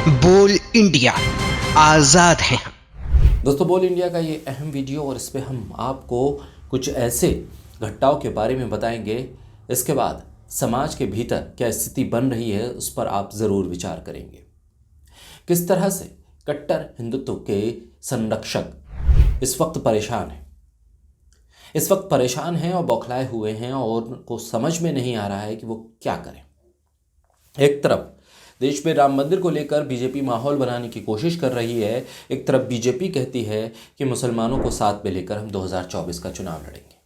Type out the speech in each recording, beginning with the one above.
बोल इंडिया, आज़ाद हैं हम। दोस्तों, बोल इंडिया का ये अहम वीडियो और इस पे हम आपको कुछ ऐसे घटनाओं के बारे में बताएंगे। इसके बाद समाज के भीतर क्या स्थिति बन रही है उस पर आप ज़रूर विचार करेंगे। किस तरह से कट्टर हिंदुत्व के संरक्षक इस वक्त परेशान हैं और बौखलाए हुए हैं और उनको समझ में नहीं आ रहा है कि वो क्या करें। एक तरफ देश में राम मंदिर को लेकर बीजेपी माहौल बनाने की कोशिश कर रही है, एक तरफ बीजेपी कहती है कि मुसलमानों को साथ में लेकर हम 2024 का चुनाव लड़ेंगे।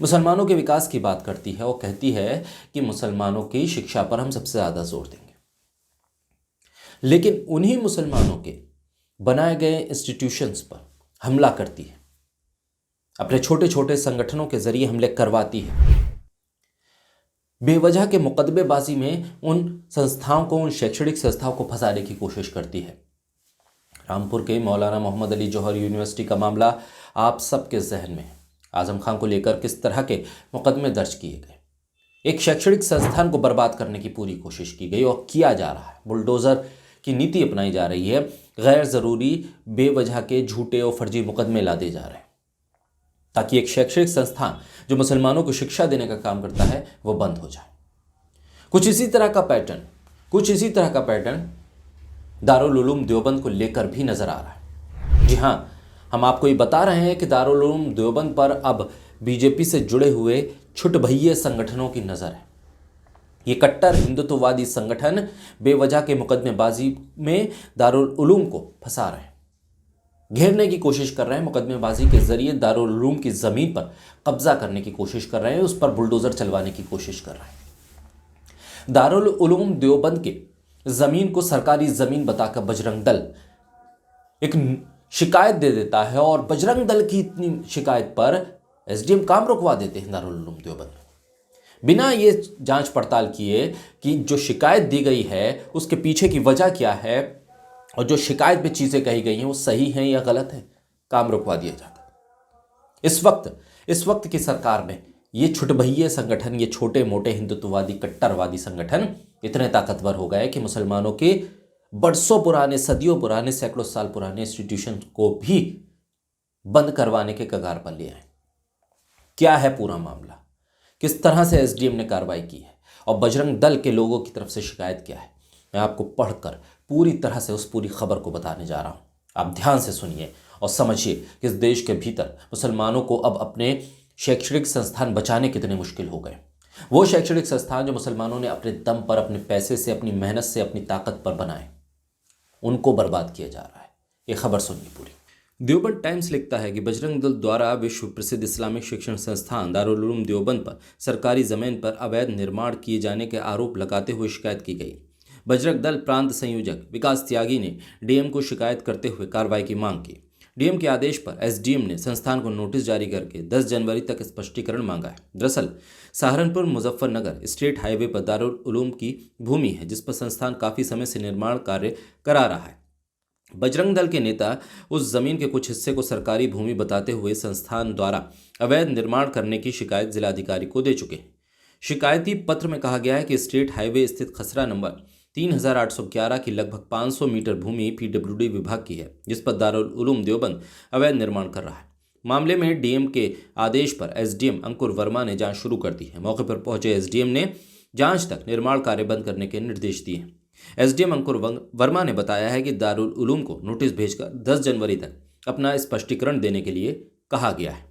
मुसलमानों के विकास की बात करती है और कहती है कि मुसलमानों की शिक्षा पर हम सबसे ज़्यादा जोर देंगे, लेकिन उन्हीं मुसलमानों के बनाए गए इंस्टीट्यूशंस पर हमला करती है, अपने छोटे छोटे संगठनों के जरिए हमले करवाती है। बेवजह के मुकदमेबाजी में उन संस्थाओं को, उन शैक्षणिक संस्थाओं को फंसाने की कोशिश करती है। रामपुर के मौलाना मोहम्मद अली जौहर यूनिवर्सिटी का मामला आप सबके जहन में है। आजम खान को लेकर किस तरह के मुकदमे दर्ज किए गए, एक शैक्षणिक संस्थान को बर्बाद करने की पूरी कोशिश की गई और किया जा रहा है। बुलडोजर की नीति अपनाई जा रही है, गैर जरूरी बेवजह के झूठे और फर्जी मुकदमे लादे जा रहे हैं ताकि एक शैक्षणिक संस्थान जो मुसलमानों को शिक्षा देने का काम करता है वो बंद हो जाए। कुछ इसी तरह का पैटर्न दारुल उलूम देवबंद को लेकर भी नजर आ रहा है। जी हाँ, हम आपको ये बता रहे हैं कि दारुल उलूम देवबंद पर अब बीजेपी से जुड़े हुए छुटभइये संगठनों की नजर है। ये कट्टर हिंदुत्ववादी संगठन बेवजह के मुकदमेबाजी में दारुल उलूम को फंसा रहे हैं, घेरने की कोशिश कर रहे हैं, मुकदमेबाजी के जरिए दारुल उलूम की जमीन पर कब्जा करने की कोशिश कर रहे हैं, उस पर बुलडोजर चलवाने की कोशिश कर रहे हैं। दारुल उलूम देवबंद के जमीन को सरकारी जमीन बताकर बजरंग दल एक शिकायत दे देता है और बजरंग दल की इतनी शिकायत पर एसडीएम काम रुकवा देते हैं दारुल उलूम देवबंद, बिना ये जांच पड़ताल किए कि जो शिकायत दी गई है उसके पीछे की वजह क्या है और जो शिकायत में चीजें कही गई हैं वो सही हैं या गलत है। काम रुकवा दिया जाता है। इस वक्त की सरकार में ये छुटभइये संगठन, ये छोटे मोटे हिंदुत्ववादी कट्टरवादी संगठन इतने ताकतवर हो गए कि मुसलमानों के बरसों पुराने, सदियों पुराने, सैकड़ों साल पुराने इंस्टीट्यूशन को भी बंद करवाने के कगार पर ले आए। क्या है पूरा मामला, किस तरह से एसडीएम ने कार्रवाई की है और बजरंग दल के लोगों की तरफ से शिकायत क्या है, मैं आपको पढ़कर पूरी तरह से उस पूरी खबर को बताने जा रहा हूं। आप ध्यान से सुनिए और समझिए कि इस देश के भीतर मुसलमानों को अब अपने शैक्षणिक संस्थान बचाने कितने मुश्किल हो गए। वो शैक्षणिक संस्थान जो मुसलमानों ने अपने दम पर, अपने पैसे से, अपनी मेहनत से, अपनी ताकत पर बनाए, उनको बर्बाद किया जा रहा है। ये खबर सुनिए पूरी। देवबंद टाइम्स लिखता है कि बजरंग दल द्वारा विश्व प्रसिद्ध इस्लामिक शिक्षण संस्थान दारुल उलूम देवबंद पर सरकारी जमीन पर अवैध निर्माण किए जाने के आरोप लगाते हुए शिकायत की गई। बजरंग दल प्रांत संयोजक विकास त्यागी ने डीएम को शिकायत करते हुए कार्रवाई की मांग की। डीएम के आदेश पर एसडीएम ने संस्थान को नोटिस जारी करके 10 जनवरी तक स्पष्टीकरण मांगा है। दरअसल सहारनपुर मुजफ्फरनगर स्टेट हाईवे पर दारुल उलूम की भूमि है जिस पर संस्थान काफी समय से निर्माण कार्य करा रहा है। बजरंग दल के नेता उस जमीन के कुछ हिस्से को सरकारी भूमि बताते हुए संस्थान द्वारा अवैध निर्माण करने की शिकायत जिलाधिकारी को दे चुके हैं। शिकायती पत्र में कहा गया है कि स्टेट हाईवे स्थित खसरा नंबर 3811 की लगभग 500 मीटर भूमि पीडब्ल्यूडी विभाग की है जिस पर दारुल उलूम देवबंद अवैध निर्माण कर रहा है। मामले में डीएम के आदेश पर एसडीएम अंकुर वर्मा ने जांच शुरू कर दी है। मौके पर पहुंचे एसडीएम ने जांच तक निर्माण कार्य बंद करने के निर्देश दिए हैं। एसडीएम अंकुर वर्मा ने बताया है कि दारुल उलूम को नोटिस भेजकर 10 जनवरी तक अपना स्पष्टीकरण देने के लिए कहा गया है।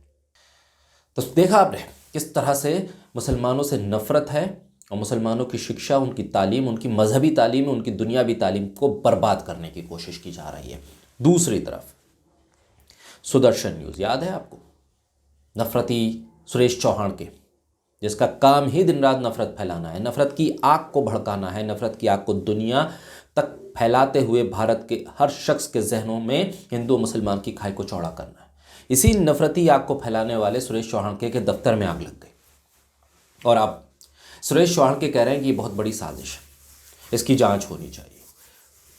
तो देखा आपने किस तरह से मुसलमानों से नफरत है और मुसलमानों की शिक्षा, उनकी तालीम, उनकी मजहबी तालीम, उनकी दुनियावी तालीम को बर्बाद करने की कोशिश की जा रही है। दूसरी तरफ सुदर्शन न्यूज़ याद है आपको, नफरती सुरेश चौहान के, जिसका काम ही दिन रात नफरत फैलाना है, नफरत की आग को भड़काना है, नफरत की आग को दुनिया तक फैलाते हुए भारत के हर शख्स के जहनों में हिंदू मुसलमान की खाई को चौड़ा करना है। इसी नफरती आग को फैलाने वाले सुरेश चौहान के दफ्तर में आग लग गई और आप सुरेश चौहान के कह रहे हैं कि ये बहुत बड़ी साजिश है, इसकी जांच होनी चाहिए।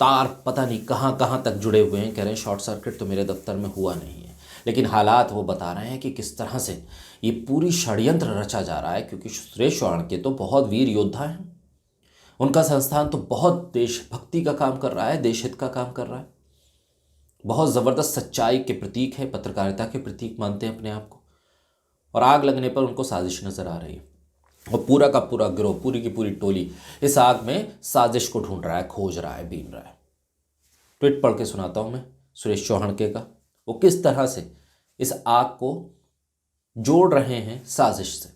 तार पता नहीं कहाँ कहाँ तक जुड़े हुए हैं, कह रहे हैं शॉर्ट सर्किट तो मेरे दफ्तर में हुआ नहीं है, लेकिन हालात वो बता रहे हैं कि किस तरह से ये पूरी षड्यंत्र रचा जा रहा है, क्योंकि सुरेश चौहान के तो बहुत वीर योद्धा हैं। उनका संस्थान तो बहुत देशभक्ति का काम कर रहा है, देश हित का काम कर रहा है, बहुत ज़बरदस्त सच्चाई के प्रतीक है, पत्रकारिता के प्रतीक मानते हैं अपने आप को। और आग लगने पर उनको साजिश नज़र आ रही है और पूरा का पूरा गिरोह, पूरी की पूरी टोली इस आग में साजिश को ढूंढ रहा है, खोज रहा है, बीन रहा है। ट्वीट पढ़ के सुनाता हूँ मैं सुरेश चौहानके का, वो किस तरह से इस आग को जोड़ रहे हैं साजिश से।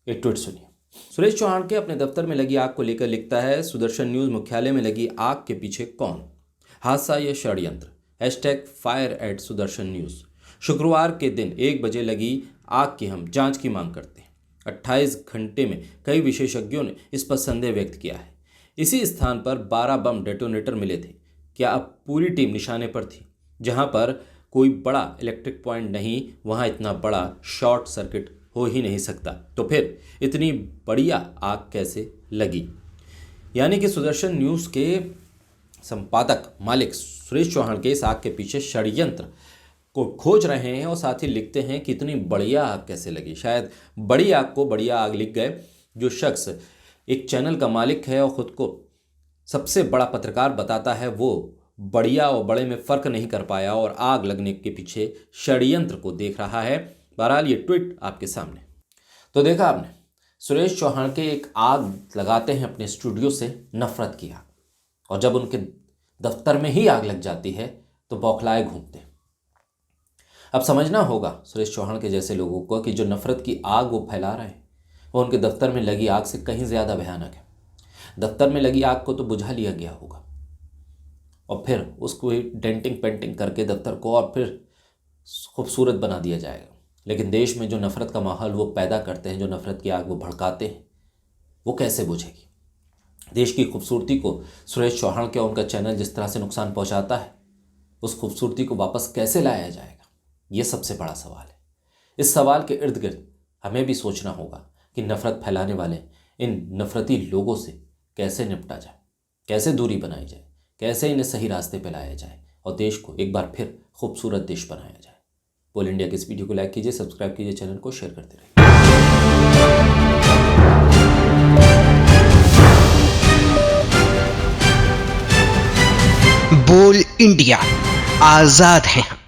एक ट्वीट सुनिए। सुरेश चौहानके अपने दफ्तर में लगी आग को लेकर लिखता है, सुदर्शन न्यूज़ मुख्यालय में लगी आग के पीछे कौन, हादसा या षड्यंत्र, #fire@सुदर्शन न्यूज़। शुक्रवार के दिन 1 बजे लगी आग की हम जांच की मांग करते हैं। 28 घंटे में कई विशेषज्ञों ने इस पर संदेह व्यक्त किया है। इसी स्थान पर 12 बम डेटोनेटर मिले थे। क्या अब पूरी टीम निशाने पर थी? जहां पर कोई बड़ा इलेक्ट्रिक पॉइंट नहीं, वहां इतना बड़ा शॉर्ट सर्किट हो ही नहीं सकता, तो फिर इतनी बढ़िया आग कैसे लगी? यानी कि सुदर्शन न्यूज़ के संपादक मालिक सुरेश चौहानके इस आग के पीछे षड्यंत्र को खोज रहे हैं और साथ ही लिखते हैं कि इतनी बढ़िया आग कैसे लगी। शायद बड़ी आग को बढ़िया आग लिख गए। जो शख्स एक चैनल का मालिक है और ख़ुद को सबसे बड़ा पत्रकार बताता है, वो बढ़िया और बड़े में फ़र्क नहीं कर पाया और आग लगने के पीछे षड्यंत्र को देख रहा है। बहरहाल ये ट्वीट आपके सामने। तो देखा आपने, सुरेश चौहानके एक आग लगाते हैं अपने स्टूडियो से, नफरत की आग, और जब उनके दफ्तर में ही आग लग जाती है तो बौखलाए घूमते हैं। अब समझना होगा सुरेश चौहानके जैसे लोगों को कि जो नफरत की आग वो फैला रहे हैं वो उनके दफ्तर में लगी आग से कहीं ज़्यादा भयानक है। दफ्तर में लगी आग को तो बुझा लिया गया होगा और फिर उसको डेंटिंग पेंटिंग करके दफ्तर को और फिर खूबसूरत बना दिया जाएगा। लेकिन देश में जो नफ़रत का माहौल वो पैदा करते हैं, जो नफ़रत की आग वो भड़काते हैं, वो कैसे बुझेगी? देश की खूबसूरती को सुरेश चौहानके और उनका चैनल जिस तरह से नुकसान पहुंचाता है, उस खूबसूरती को वापस कैसे लाया जाएगा? ये सबसे बड़ा सवाल है। इस सवाल के इर्द गिर्द हमें भी सोचना होगा कि नफ़रत फैलाने वाले इन नफ़रती लोगों से कैसे निपटा जाए, कैसे दूरी बनाई जाए, कैसे इन्हें सही रास्ते पे लाया जाए और देश को एक बार फिर खूबसूरत देश बनाया जाए। बोल इंडिया के इस वीडियो को लाइक कीजिए, सब्सक्राइब कीजिए, चैनल को शेयर करते रहिए। बोल इंडिया, आजाद हैं हम।